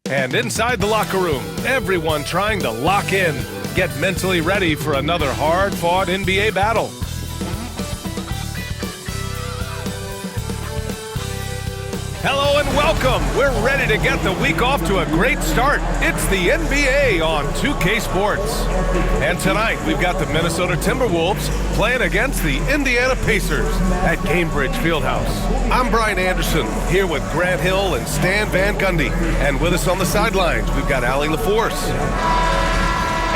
And inside the locker room, everyone trying to lock in, get mentally ready for another hard-fought NBA battle. Hello and welcome. We're ready to get the week off to a great start. It's the NBA on 2K Sports. And tonight, we've got the Minnesota Timberwolves playing against the Indiana Pacers at Gainbridge Fieldhouse. I'm Brian Anderson, here with Grant Hill and Stan Van Gundy. And with us on the sidelines, we've got Allie LaForce.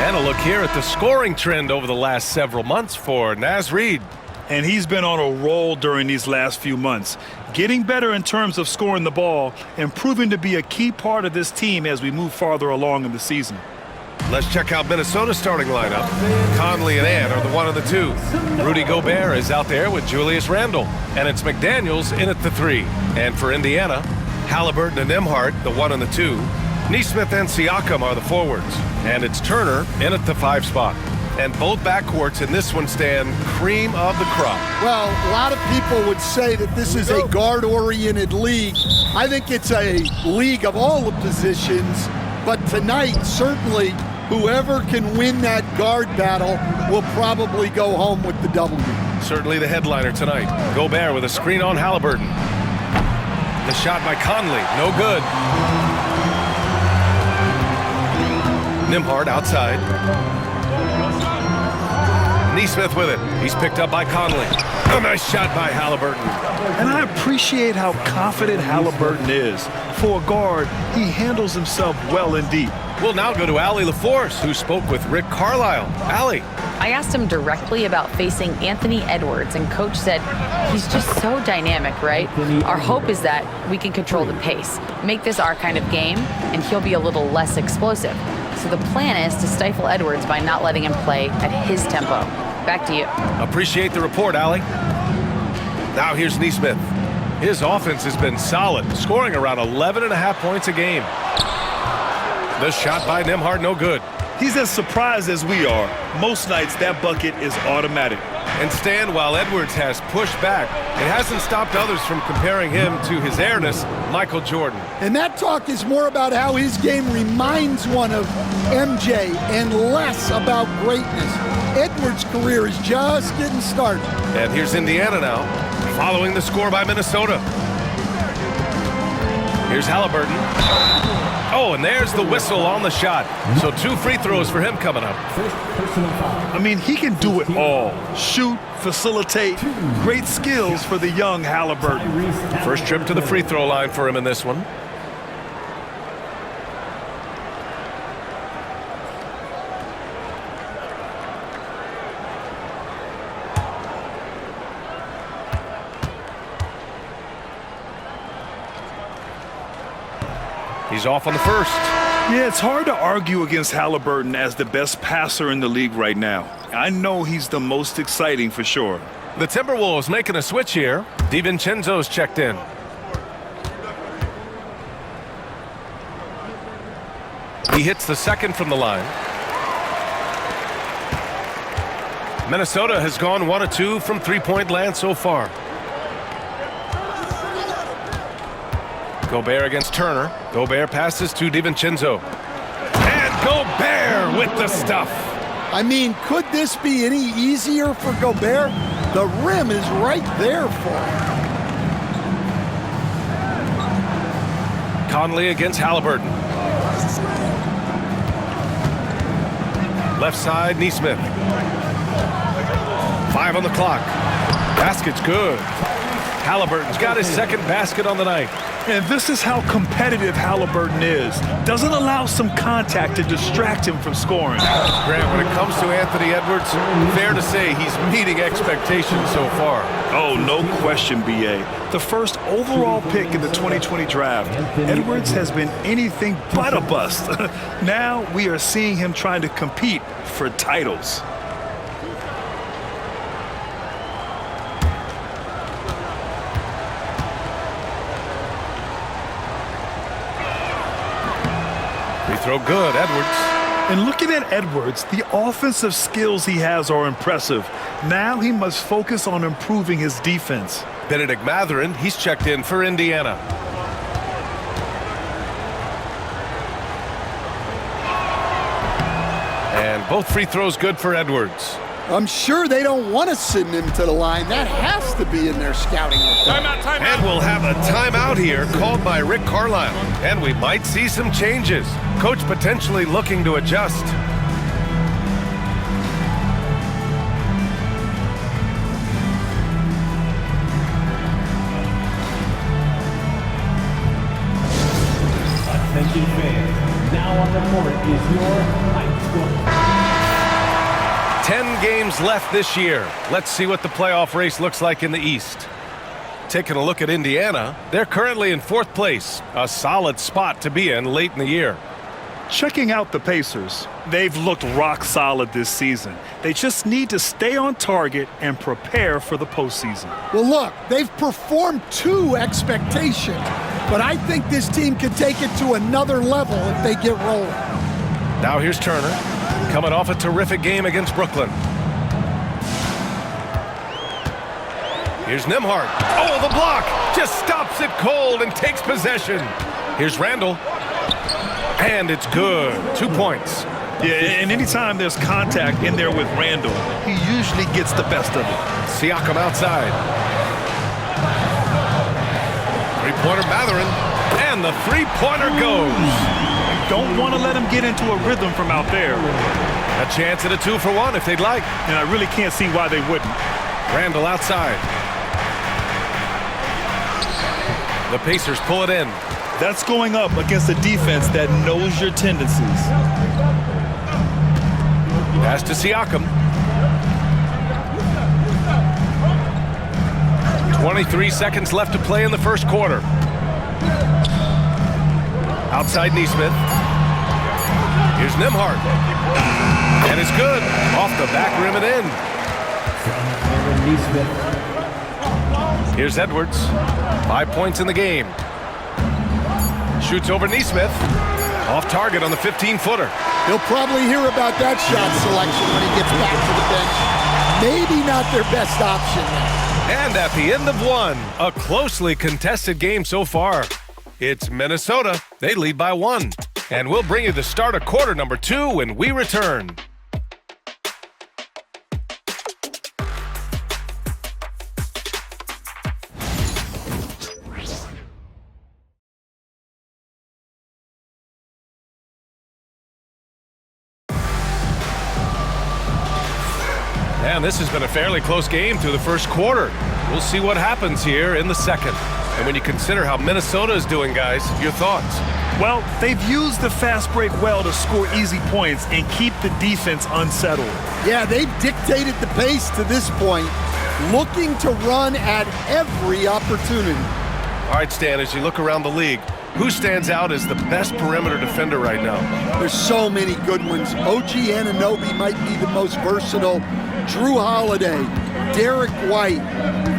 And a look here at the scoring trend over the last several months for Naz Reid. And he's been on a roll during these last few months, getting better in terms of scoring the ball and proving to be a key part of this team as we move farther along in the season. Let's check out Minnesota's starting lineup. Conley and Ant are the 1 and the 2. Rudy Gobert is out there with Julius Randle. And it's McDaniels in at the 3. And for Indiana, Halliburton and Nembhard, the 1 and the 2. Nesmith and Siakam are the forwards. And it's Turner in at the 5 spot. And both backcourts in this one stand cream of the crop. Well, a lot of people would say that this is a guard-oriented league. I think it's a league of all the positions, but tonight, certainly, whoever can win that guard battle will probably go home with the W. Certainly the headliner tonight. Gobert with a screen on Halliburton. The shot by Conley, no good. Nembhard outside. Nesmith with it. He's picked up by Conley. A nice shot by Halliburton. And I appreciate how confident Halliburton is. For a guard, he handles himself well and deep. We'll now go to Allie LaForce, who spoke with Rick Carlisle. Allie. I asked him directly about facing Anthony Edwards, and Coach said he's just so dynamic, right? Our hope is that we can control the pace, make this our kind of game, and he'll be a little less explosive. So the plan is to stifle Edwards by not letting him play at his tempo. Back to you. Appreciate the report, Allie. Now here's Nesmith. His offense has been solid, scoring around 11.5 points a game. The shot by Nembhard, no good. He's as surprised as we are. Most nights, that bucket is automatic. And Stan, while Edwards has pushed back, it hasn't stopped others from comparing him to his airness, Michael Jordan. And that talk is more about how his game reminds one of MJ and less about greatness. Edwards' career is just getting started. And here's Indiana now, following the score by Minnesota. Here's Halliburton. Oh, and there's the whistle on the shot. So 2 free throws for him coming up. I mean, he can do it all. Shoot, facilitate, great skills for the young Halliburton. First trip to the free throw line for him in this one. He's off on the first. Yeah, it's hard to argue against Halliburton as the best passer in the league right now. I know he's the most exciting for sure. The Timberwolves making a switch here. DiVincenzo's checked in. He hits the second from the line. Minnesota has gone 1 of 2 from three-point land so far. Gobert against Turner. Gobert passes to DiVincenzo. And Gobert with the stuff. I mean, could this be any easier for Gobert? The rim is right there for him. Conley against Halliburton. Left side, Nesmith. 5 on the clock. Basket's good. Halliburton's got his second basket on the night. And this is how competitive Halliburton is. Doesn't allow some contact to distract him from scoring. Grant, when it comes to Anthony Edwards, fair to say he's meeting expectations so far. Oh, no question, B.A. The first overall pick in the 2020 draft, Edwards has been anything but a bust. Now we are seeing him trying to compete for titles. Throw good, Edwards. And looking at Edwards, the offensive skills he has are impressive. Now he must focus on improving his defense. Benedict Mathurin, he's checked in for Indiana. And both free throws good for Edwards. I'm sure they don't want to send him to the line. That has to be in their scouting report. Timeout. And we'll have a timeout here called by Rick Carlisle. And we might see some changes. Coach potentially looking to adjust. Attention fans, now on the court is your high school. 10 games left this year. Let's see what the playoff race looks like in the East. Taking a look at Indiana, they're currently in 4th place, a solid spot to be in late in the year. Checking out the Pacers, they've looked rock solid this season. They just need to stay on target and prepare for the postseason. Well, look, they've performed to expectation, but I think this team can take it to another level if they get rolling. Now here's Turner, coming off a terrific game against Brooklyn. Here's Nembhard. Oh, the block! Just stops it cold and takes possession. Here's Randall. And it's good. 2 points. Yeah, and anytime there's contact in there with Randall, he usually gets the best of it. Siakam outside. Three-pointer Mathurin. And the three-pointer goes. Don't want to let him get into a rhythm from out there. A chance at a 2-for-1 if they'd like. And I really can't see why they wouldn't. Randall outside. The Pacers pull it in. That's going up against a defense that knows your tendencies. Pass to Siakam. 23 seconds left to play in the first quarter. Outside Nesmith. Here's Nembhard. And it's good. Off the back rim and in. Here's Edwards. 5 points in the game. Shoots over Nesmith. Off target on the 15-footer. He'll probably hear about that shot selection when he gets back to the bench. Maybe not their best option now. And at the end of one, a closely contested game so far. It's Minnesota. They lead by 1. And we'll bring you the start of quarter number 2 when we return. And this has been a fairly close game through the first quarter. We'll see what happens here in the second. And when you consider how Minnesota is doing, guys, your thoughts? Well, they've used the fast break well to score easy points and keep the defense unsettled. Yeah, they've dictated the pace to this point, looking to run at every opportunity. All right, Stan, as you look around the league, who stands out as the best perimeter defender right now? There's so many good ones. OG Anunoby might be the most versatile. Drew Holiday, Derek White,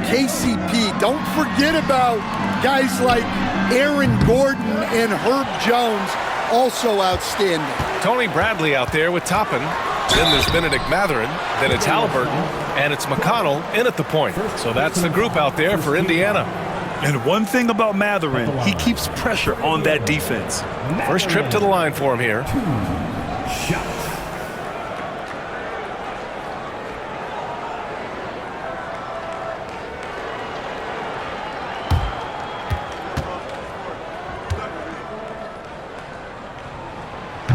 KCP. Don't forget about guys like Aaron Gordon and Herb Jones, also outstanding. Tony Bradley out there with Toppin. Then there's Benedict Mathurin. Then it's Halliburton. And it's McConnell in at the point. So that's the group out there for Indiana. And one thing about Mathurin, he keeps pressure on that defense. First trip to the line for him here. Shots.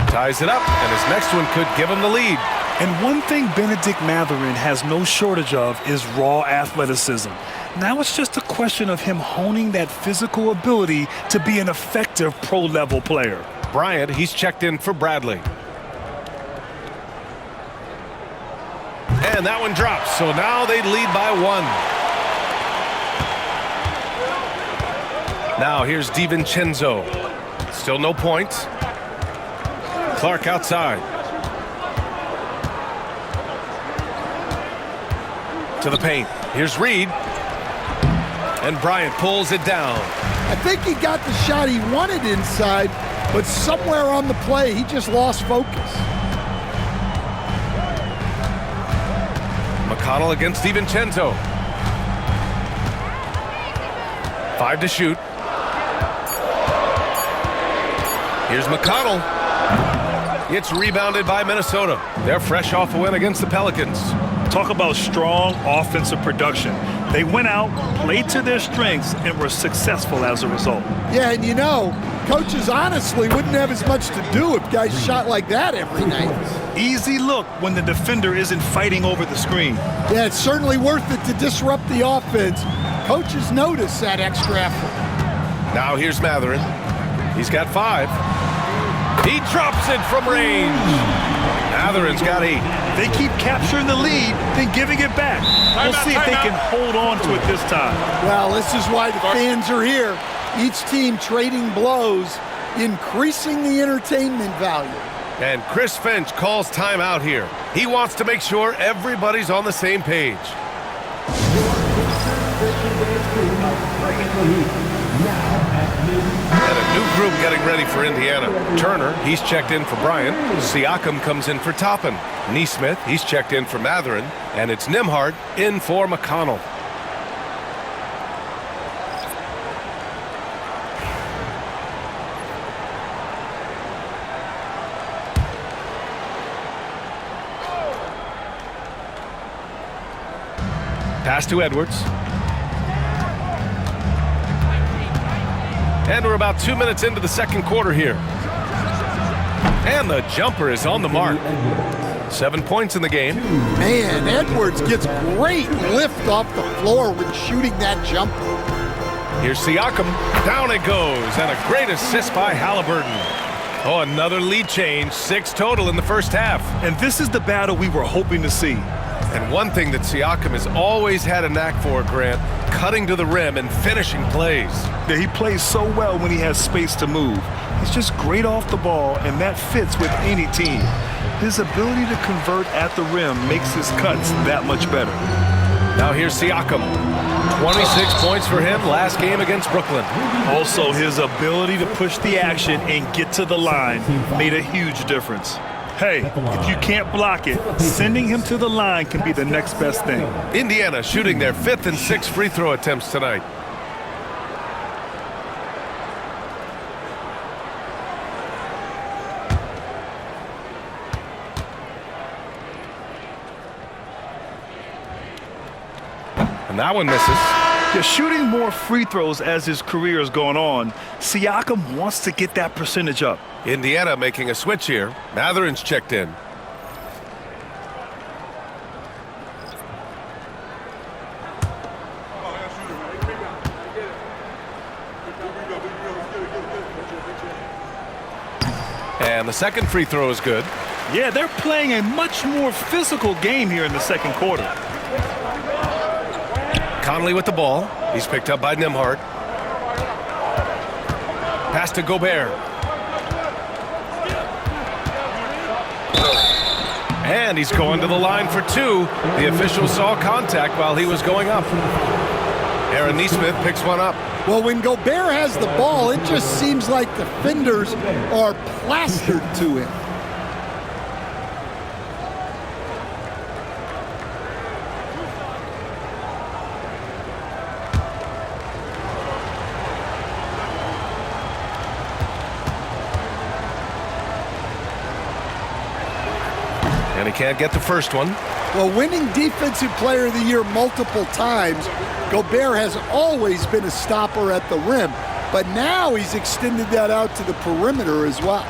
Ties it up, and his next one could give him the lead. And one thing Benedict Mathurin has no shortage of is raw athleticism. Now it's just a question of him honing that physical ability to be an effective pro-level player. Bryant, he's checked in for Bradley. And that one drops, so now they lead by 1. Now here's DiVincenzo. Still no points. Clark outside. To the paint. Here's Reed. And Bryant pulls it down. I think he got the shot he wanted inside, but somewhere on the play, he just lost focus. McConnell against DiVincenzo. 5 to shoot. Here's McConnell. It's rebounded by Minnesota. They're fresh off a win against the Pelicans. Talk about strong offensive production. They went out, played to their strengths, and were successful as a result. Yeah, and you know, coaches honestly wouldn't have as much to do if guys shot like that every night. Easy look when the defender isn't fighting over the screen. Yeah, it's certainly worth it to disrupt the offense. Coaches notice that extra effort. Now here's Matherin. He's got 5. He drops it from range. Matherin's got 8. They keep capturing the lead, then giving it back. We'll see if they can hold on to it this time. Well, this is why the fans are here. Each team trading blows, increasing the entertainment value. And Chris Finch calls timeout here. He wants to make sure everybody's on the same page. And a new group getting ready for Indiana. Turner, he's checked in for Bryant. Siakam comes in for Toppin. Neesmith, he's checked in for Matherin. And it's Nembhard in for McConnell. Pass to Edwards. And we're about 2 minutes into the second quarter here. And the jumper is on the mark. 7 points in the game. Man, Edwards gets great lift off the floor when shooting that jumper. Here's Siakam. Down it goes. And a great assist by Halliburton. Oh, another lead change. 6 total in the first half. And this is the battle we were hoping to see. And one thing that Siakam has always had a knack for, Grant, cutting to the rim and finishing plays. Yeah, he plays so well when he has space to move. He's just great off the ball, and that fits with any team. His ability to convert at the rim makes his cuts that much better. Now here's Siakam. 26 points for him last game against Brooklyn. Also, his ability to push the action and get to the line made a huge difference. Hey, if you can't block it, sending him to the line can be the next best thing. Indiana shooting their 5th and 6th free throw attempts tonight. And that one misses. Yeah, shooting more free throws as his career is going on, Siakam wants to get that percentage up. Indiana making a switch here. Matherin's checked in. And the second free throw is good. Yeah, they're playing a much more physical game here in the second quarter. Conley with the ball. He's picked up by Nembhard. Pass to Gobert. And he's going to the line for 2. The official saw contact while he was going up. Aaron Neesmith picks one up. Well, when Gobert has the ball, it just seems like defenders are plastered to him. And he can't get the first one. Well, winning Defensive Player of the Year multiple times, Gobert has always been a stopper at the rim, but now he's extended that out to the perimeter as well.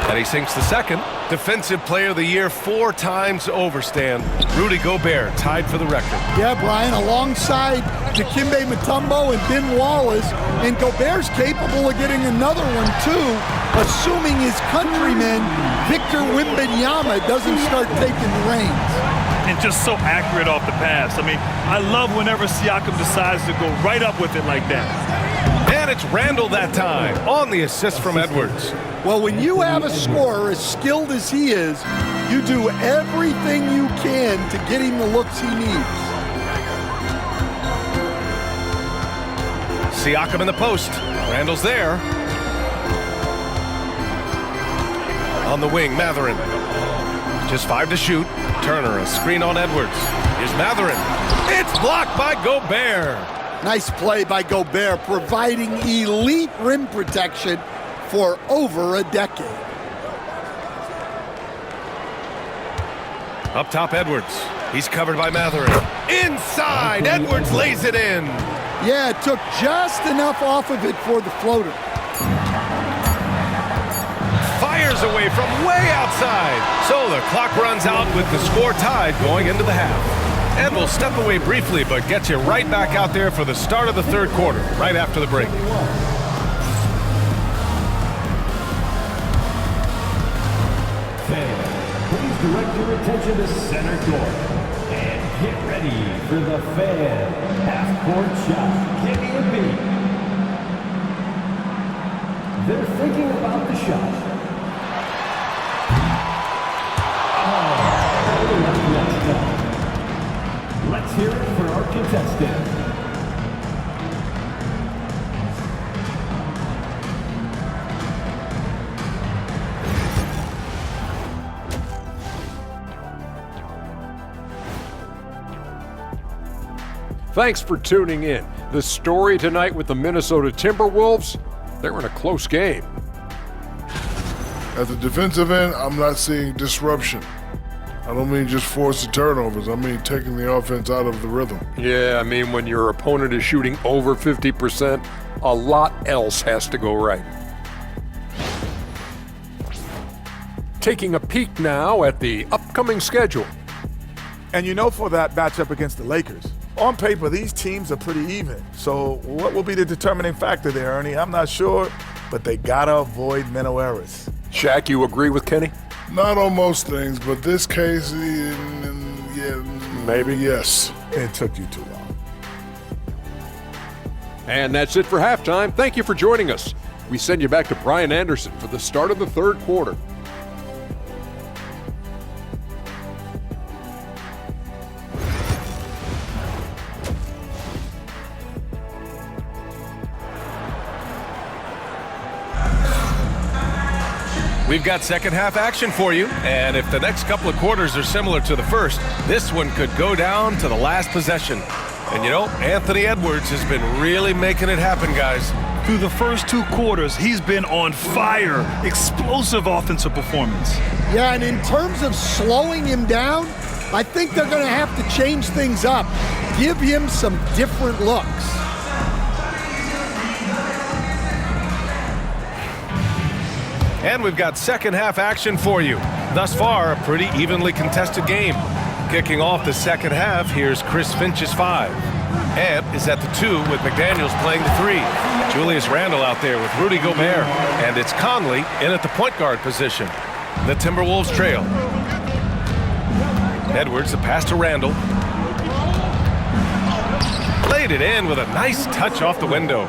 And he sinks the second. Defensive Player of the Year 4 times over, Stan. Rudy Gobert tied for the record. Yeah, Brian, alongside Dikembe Mutombo and Ben Wallace, and Gobert's capable of getting another one too, assuming his countryman Victor Wembanyama doesn't start taking the reins. And just so accurate off the pass. I mean, I love whenever Siakam decides to go right up with it like that. And it's Randall that time on the assist from Edwards. Well, when you have a scorer as skilled as he is, you do everything you can to get him the looks he needs. Siakam in the post. Randall's there. On the wing, Matherin. Just 5 to shoot. Turner, a screen on Edwards. Here's Matherin. It's blocked by Gobert. Nice play by Gobert, providing elite rim protection for over a decade. Up top, Edwards. He's covered by Matherin. Inside, Edwards lays it in. Yeah, it took just enough off of it for the floater. Fires away from way outside. So the clock runs out with the score tied going into the half. Ed will step away briefly, but gets you right back out there for the start of the third quarter, right after the break. Fans, please direct your attention to center court. And get ready for the fan half-court shot. Give me a beat. They're thinking about the shot. Let's hear it for our contestant. Thanks for tuning in. The story tonight with the Minnesota Timberwolves, they're in a close game. At the defensive end, I'm not seeing disruption. I don't mean just forcing turnovers. I mean taking the offense out of the rhythm. Yeah, I mean when your opponent is shooting over 50%, a lot else has to go right. Taking a peek now at the upcoming schedule. And you know, for that matchup against the Lakers, on paper, these teams are pretty even. So what will be the determining factor there, Ernie? I'm not sure, but they gotta avoid mental errors. Shaq, you agree with Kenny? Not on most things, but this case, yeah, Maybe. yes. It took you too long. And that's it for halftime. Thank you for joining us. We send you back to Brian Anderson for the start of the third quarter. We've got second half action for you, and if the next couple of quarters are similar to the first, this one could go down to the last possession. And you know, Anthony Edwards has been really making it happen, guys. Through the first two quarters, he's been on fire. Explosive offensive performance. Yeah, and in terms of slowing him down, I think they're going to have to change things up. Give him some different looks. And we've got second half action for you. Thus far, a pretty evenly contested game. Kicking off the second half, here's Chris Finch's 5. Ant is at the 2 with McDaniels playing the 3. Julius Randle out there with Rudy Gobert. And it's Conley in at the point guard position. The Timberwolves trail. Edwards, the pass to Randle. Laid it in with a nice touch off the window.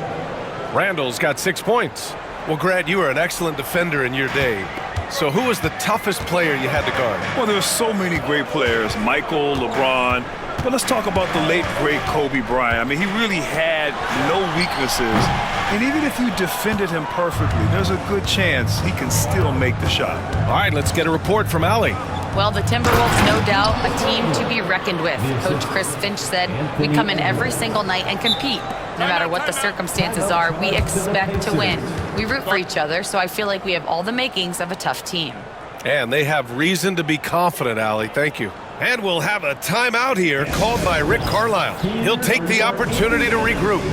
Randle's got 6 points. Well, Grant, you were an excellent defender in your day. So who was the toughest player you had to guard? Well, there's so many great players, Michael, LeBron. But let's talk about the late, great Kobe Bryant. I mean, he really had no weaknesses. And even if you defended him perfectly, there's a good chance he can still make the shot. All right, let's get a report from Allie. Well, the Timberwolves, no doubt, a team to be reckoned with. Coach Chris Finch said, we come in every single night and compete. No matter what the circumstances are, we expect to win. We root for each other, so I feel like we have all the makings of a tough team. And they have reason to be confident, Allie. Thank you. And we'll have a timeout here called by Rick Carlisle. He'll take the opportunity to regroup.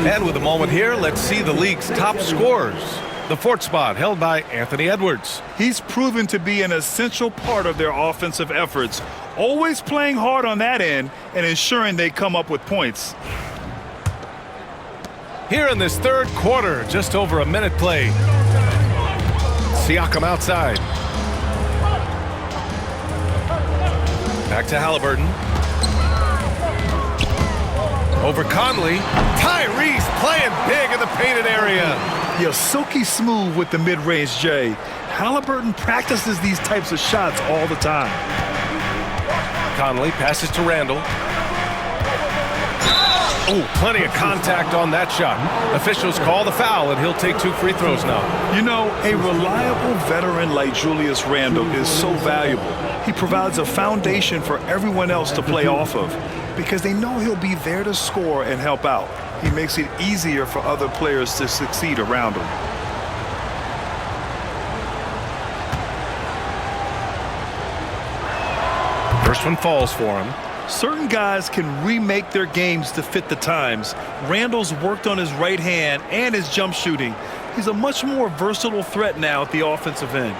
And with a moment here, let's see the league's top scorers. The fourth spot held by Anthony Edwards. He's proven to be an essential part of their offensive efforts, always playing hard on that end and ensuring they come up with points. Here in this third quarter, just over a minute played. Siakam outside. Back to Halliburton. Over Conley. Tyrese playing big in the painted area. You're silky smooth with the mid-range, Jay. Halliburton practices these types of shots all the time. Conley passes to Randle. Oh, plenty of contact on that shot. Officials call the foul, and he'll take 2 free throws now. You know, a reliable veteran like Julius Randle is so valuable. He provides a foundation for everyone else to play off of because they know he'll be there to score and help out. He makes it easier for other players to succeed around him. First one falls for him. Certain guys can remake their games to fit the times. Randall's worked on his right hand and his jump shooting. He's a much more versatile threat now at the offensive end.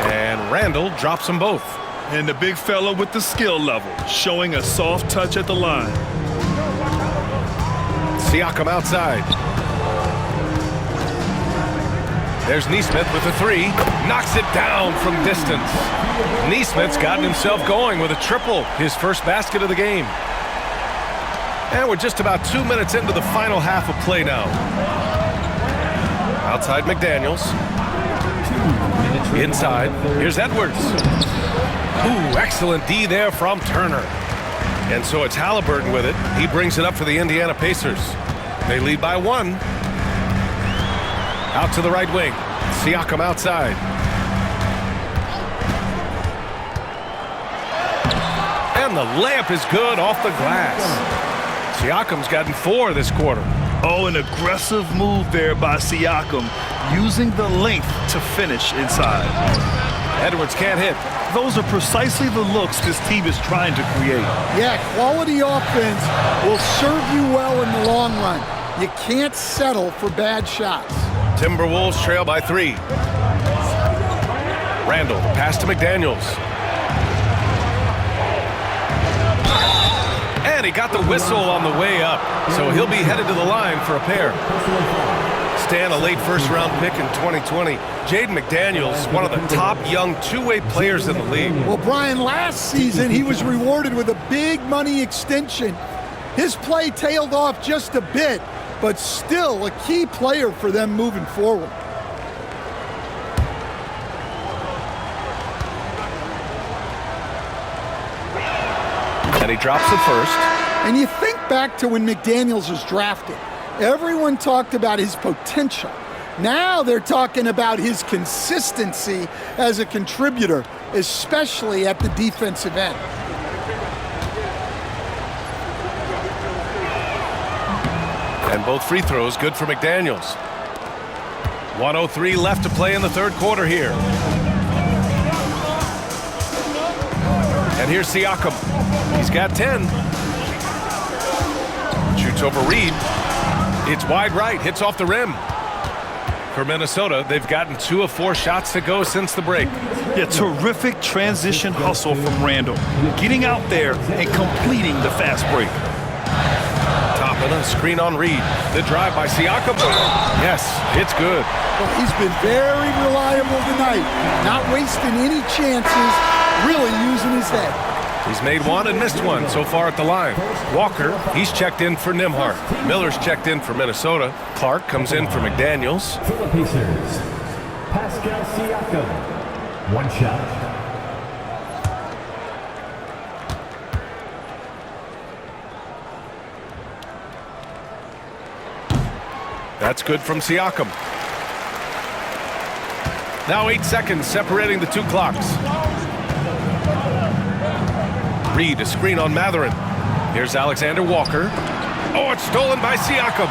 And Randall drops them both. And the big fella with the skill level, showing a soft touch at the line. Siakam outside. There's Nesmith with a 3. Knocks it down from distance. Nesmith's gotten himself going with a triple, his first basket of the game. And we're just about 2 minutes into the final half of play now. Outside McDaniels. Inside, here's Edwards. Ooh, excellent D there from Turner. And so it's Halliburton with it. He brings it up for the Indiana Pacers. They lead by 1. Out to the right wing. Siakam outside. And the layup is good off the glass. Siakam's gotten 4 this quarter. Oh, an aggressive move there by Siakam, using the length to finish inside. Edwards can't hit. Those are precisely the looks this team is trying to create. Yeah, quality offense will serve you well in the long run. You can't settle for bad shots. Timberwolves trail by 3. Randall, pass to McDaniels. And he got the whistle on the way up, so he'll be headed to the line for a pair. Stan, a late first-round pick in 2020. Jaden McDaniels, one of the top young two-way players in the league. Well, Brian, last season he was rewarded with a big money extension. His play tailed off just a bit, but still a key player for them moving forward. And he drops the first. And you think back to when McDaniels was drafted. Everyone talked about his potential. Now they're talking about his consistency as a contributor, especially at the defensive end. And both free throws good for McDaniels. 1:03 left to play in the third quarter here. And here's Siakam. He's got 10. Shoots over Reed. It's wide right, hits off the rim. For Minnesota, they've gotten 2 of 4 shots to go since the break. Yeah, terrific transition hustle from Randall, getting out there and completing the fast break. Top of the screen on Reed. The drive by Siakam. Yes, it's good. Well, he's been very reliable tonight, not wasting any chances, really using his head. He's made 1 and missed 1 so far at the line. Walker, he's checked in for Nembhard. Miller's checked in for Minnesota. Clark comes in for McDaniels. For the Pacers, Pascal Siakam. 1 shot. That's good from Siakam. Now 8 seconds separating the 2 clocks. Reed, a screen on Matherin. Here's Alexander Walker. Oh, it's stolen by Siakam.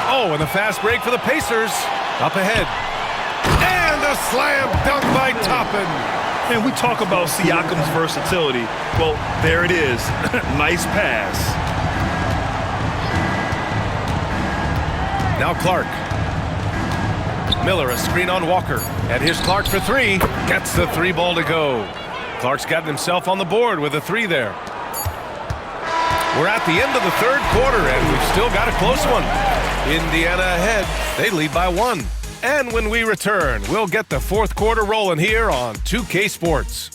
Oh, and the fast break for the Pacers. Up ahead. And a slam dunk by Toppin. And we talk about Siakam's versatility. Well, there it is. Nice pass. Now Clark. Miller, a screen on Walker. And here's Clark for 3. Gets the 3 ball to go. Clark's gotten himself on the board with a 3 there. We're at the end of the third quarter, and we've still got a close one. Indiana ahead. They lead by 1. And when we return, we'll get the fourth quarter rolling here on 2K Sports.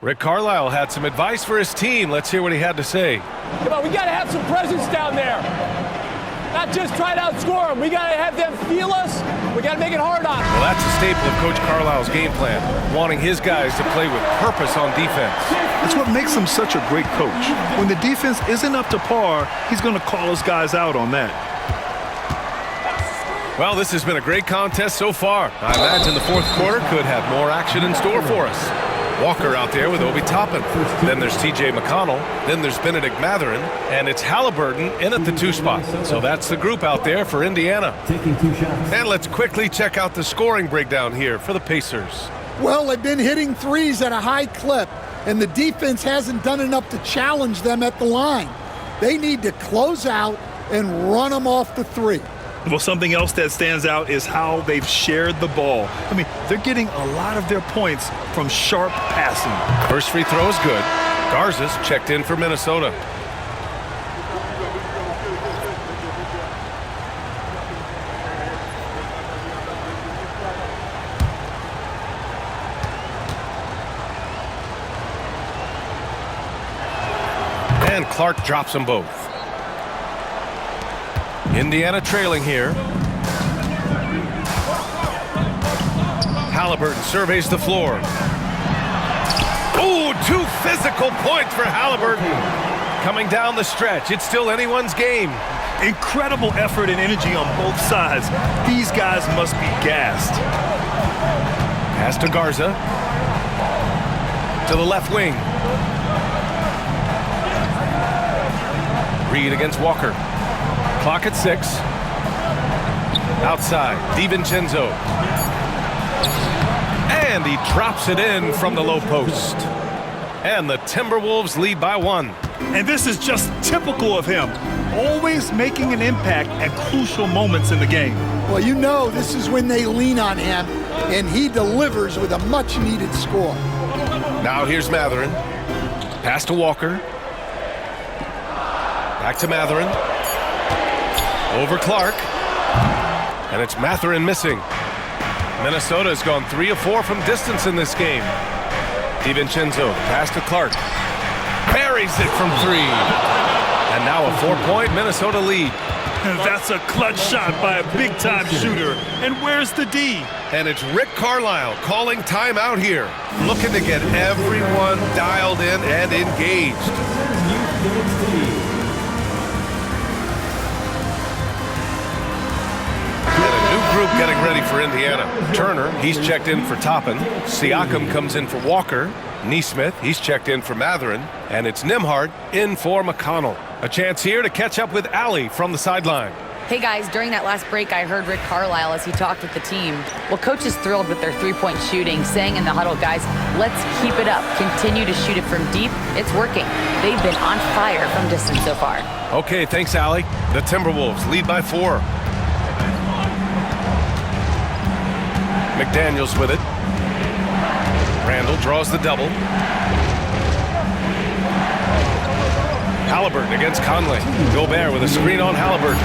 Rick Carlisle had some advice for his team. Let's hear what he had to say. Come on, we got to have some presence down there. Not just try to outscore them. We got to have them feel us. We got to make it hard on them. Well, that's a staple of Coach Carlisle's game plan, wanting his guys to play with purpose on defense. It's what makes him such a great coach. When the defense isn't up to par, he's going to call his guys out on that. Well, this has been a great contest so far. I imagine the fourth quarter could have more action in store for us. Walker out there with Obi Toppin. Then there's T.J. McConnell. Then there's Benedict Matherin. And it's Halliburton in at the 2 spot. So that's the group out there for Indiana. Taking 2 shots. And let's quickly check out the scoring breakdown here for the Pacers. Well, they've been hitting threes at a high clip, and the defense hasn't done enough to challenge them at the line. They need to close out and run them off the 3. Well, something else that stands out is how they've shared the ball. I mean, they're getting a lot of their points from sharp passing. First free throw is good. Garza's checked in for Minnesota. And Clark drops them both. Indiana trailing here. Halliburton surveys the floor. Ooh, 2 physical points for Halliburton. Coming down the stretch, it's still anyone's game. Incredible effort and energy on both sides. These guys must be gassed. Pass to Garza. To the left wing. Reed against Walker. Clock at 6. Outside, DiVincenzo. And he drops it in from the low post. And the Timberwolves lead by 1. And this is just typical of him. Always making an impact at crucial moments in the game. Well, you know this is when they lean on him, and he delivers with a much-needed score. Now here's Matherin. Pass to Walker. Back to Matherin. Over Clark. And it's Matherin missing. Minnesota has gone 3 of 4 from distance in this game. DiVincenzo, pass to Clark. Buries it from 3. And now a 4-point Minnesota lead. That's a clutch shot by a big-time shooter. And where's the D? And it's Rick Carlisle calling timeout here. Looking to get everyone dialed in and engaged. Group getting ready for Indiana. Turner, he's checked in for Toppin. Siakam comes in for Walker. Neesmith, he's checked in for Matherin. And it's Nembhard in for McConnell. A chance here to catch up with Allie from the sideline. Hey guys, during that last break, I heard Rick Carlisle as he talked with the team. Well, coach is thrilled with their 3-point shooting, saying in the huddle, guys, let's keep it up. Continue to shoot it from deep. It's working. They've been on fire from distance so far. Okay, thanks, Allie. The Timberwolves lead by 4. McDaniels with it. Randall draws the double. Halliburton against Conley. Gobert with a screen on Halliburton.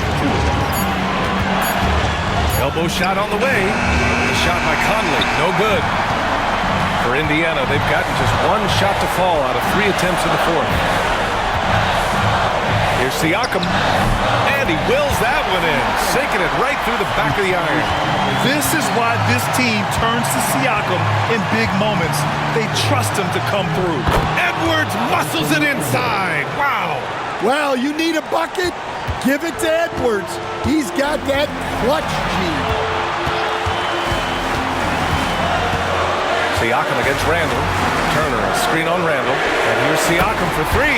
Elbow shot on the way. The shot by Conley, no good. For Indiana, they've gotten just 1 shot to fall out of 3 attempts in the 4th. Here's Siakam. And he wills that one in, sinking it right through the back of the iron. This is why this team turns to Siakam in big moments. They trust him to come through. Edwards muscles it inside. Wow. Well, you need a bucket? Give it to Edwards. He's got that clutch gene. Siakam against Randall. Turner, a screen on Randall. And here's Siakam for 3.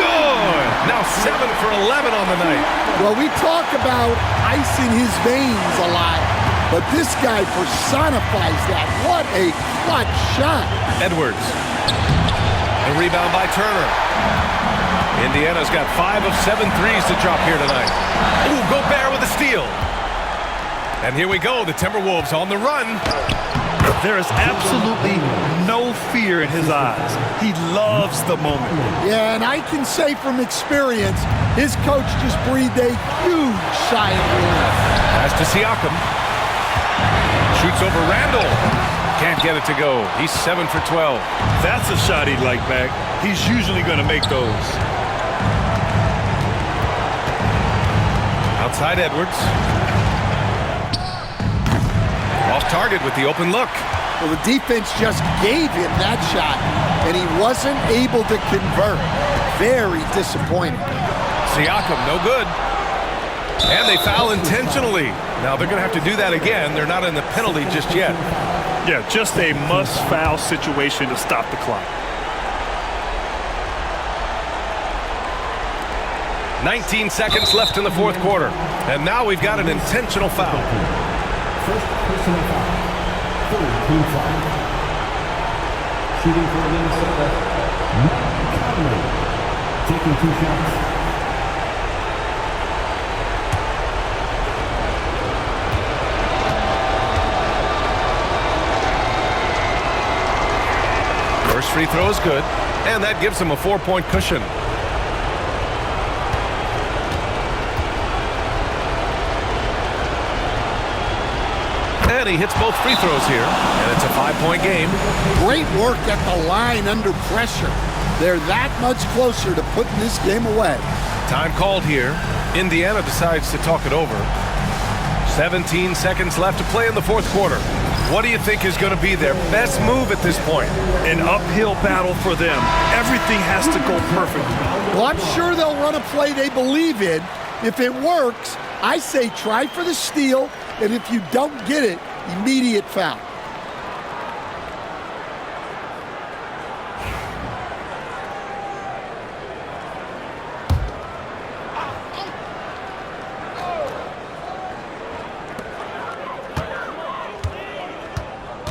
Good! Now 7 for 11 on the night. Well, we talk about ice in his veins a lot, but this guy personifies that. What a clutch shot. Edwards. The rebound by Turner. Indiana's got 5 of 7 threes to drop here tonight. Ooh, Gobert with a steal. And here we go, the Timberwolves on the run. There is absolutely no fear in his eyes. He loves the moment. Yeah, and I can say from experience, his coach just breathed a huge sigh of relief. Pass to Siakam. Shoots over Randall. Can't get it to go. He's 7 for 12. That's a shot he'd like back. He's usually going to make those. Outside Edwards. Off target with the open look. Well, the defense just gave him that shot, and he wasn't able to convert. Very disappointing. Siakam, no good. And they foul intentionally. Now they're going to have to do that again. They're not in the penalty just yet. Yeah, just a must-foul situation to stop the clock. 19 seconds left in the fourth quarter. And now we've got an intentional foul. First personal foul. Third team foul. Shooting for Minnesota, Mike Conley. Taking 2 shots. First free throw is good, and that gives him a 4-point cushion. And he hits both free throws here, and it's a 5-point game. Great work at the line under pressure. They're that much closer to putting this game away. Time called here. Indiana decides to talk it over. 17 seconds left to play in the fourth quarter. What do you think is going to be their best move at this point? An uphill battle for them. Everything has to go perfectly. Well, I'm sure they'll run a play they believe in. If it works, I say try for the steal, and if you don't get it, immediate foul.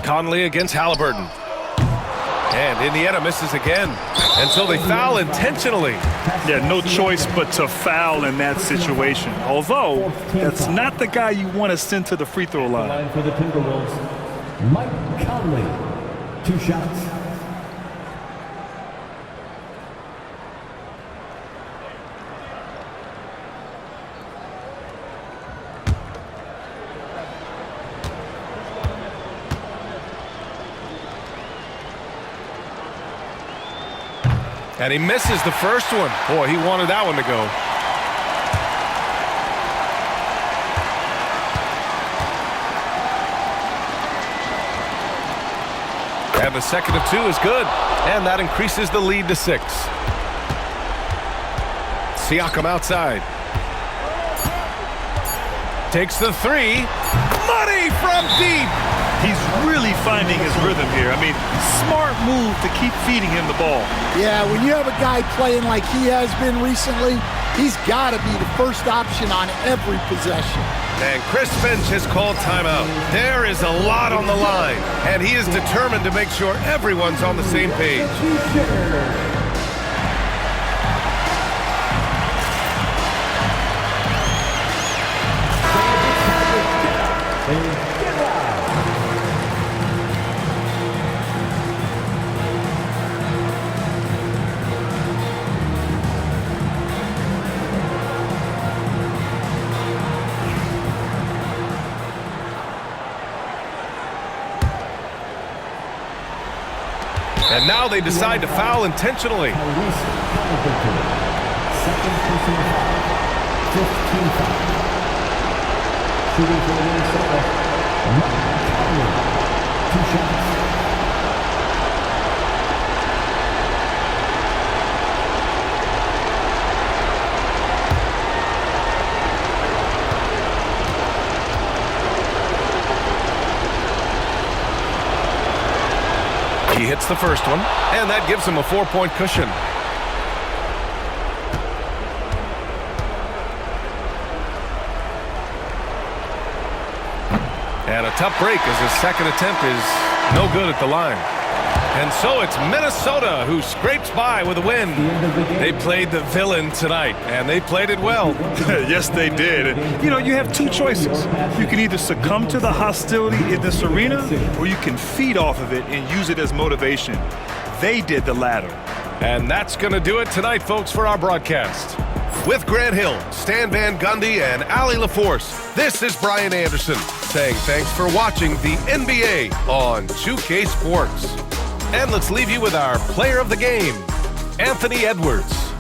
Conley against Halliburton. And Indiana misses again. And so they foul intentionally. Yeah, no choice but to foul in that situation. Although, that's not the guy you want to send to the free throw line. For the Timberwolves, Mike Conley. 2 shots. And he misses the first one. Boy, he wanted that one to go. And the second of 2 is good. And that increases the lead to 6. Siakam outside. Takes the 3. Money from deep. He's really finding his rhythm here. I mean, smart move to keep feeding him the ball. Yeah, when you have a guy playing like he has been recently, he's got to be the first option on every possession. And Chris Finch has called timeout. There is a lot on the line, and he is determined to make sure everyone's on the same page. And now they decide to foul intentionally. Second personal foul. 15 foul. Shooting for Minnesota, Mike Conley. 2 shots. He hits the first one, and that gives him a 4-point cushion. And a tough break as his second attempt is no good at the line. And so it's Minnesota who scrapes by with a win. They played the villain tonight, and they played it well. Yes, they did. You know, you have 2 choices. You can either succumb to the hostility in this arena, or you can feed off of it and use it as motivation. They did the latter. And that's going to do it tonight, folks, for our broadcast. With Grant Hill, Stan Van Gundy, and Ali LaForce, this is Brian Anderson saying thanks for watching the NBA on 2K Sports. And let's leave you with our player of the game, Anthony Edwards.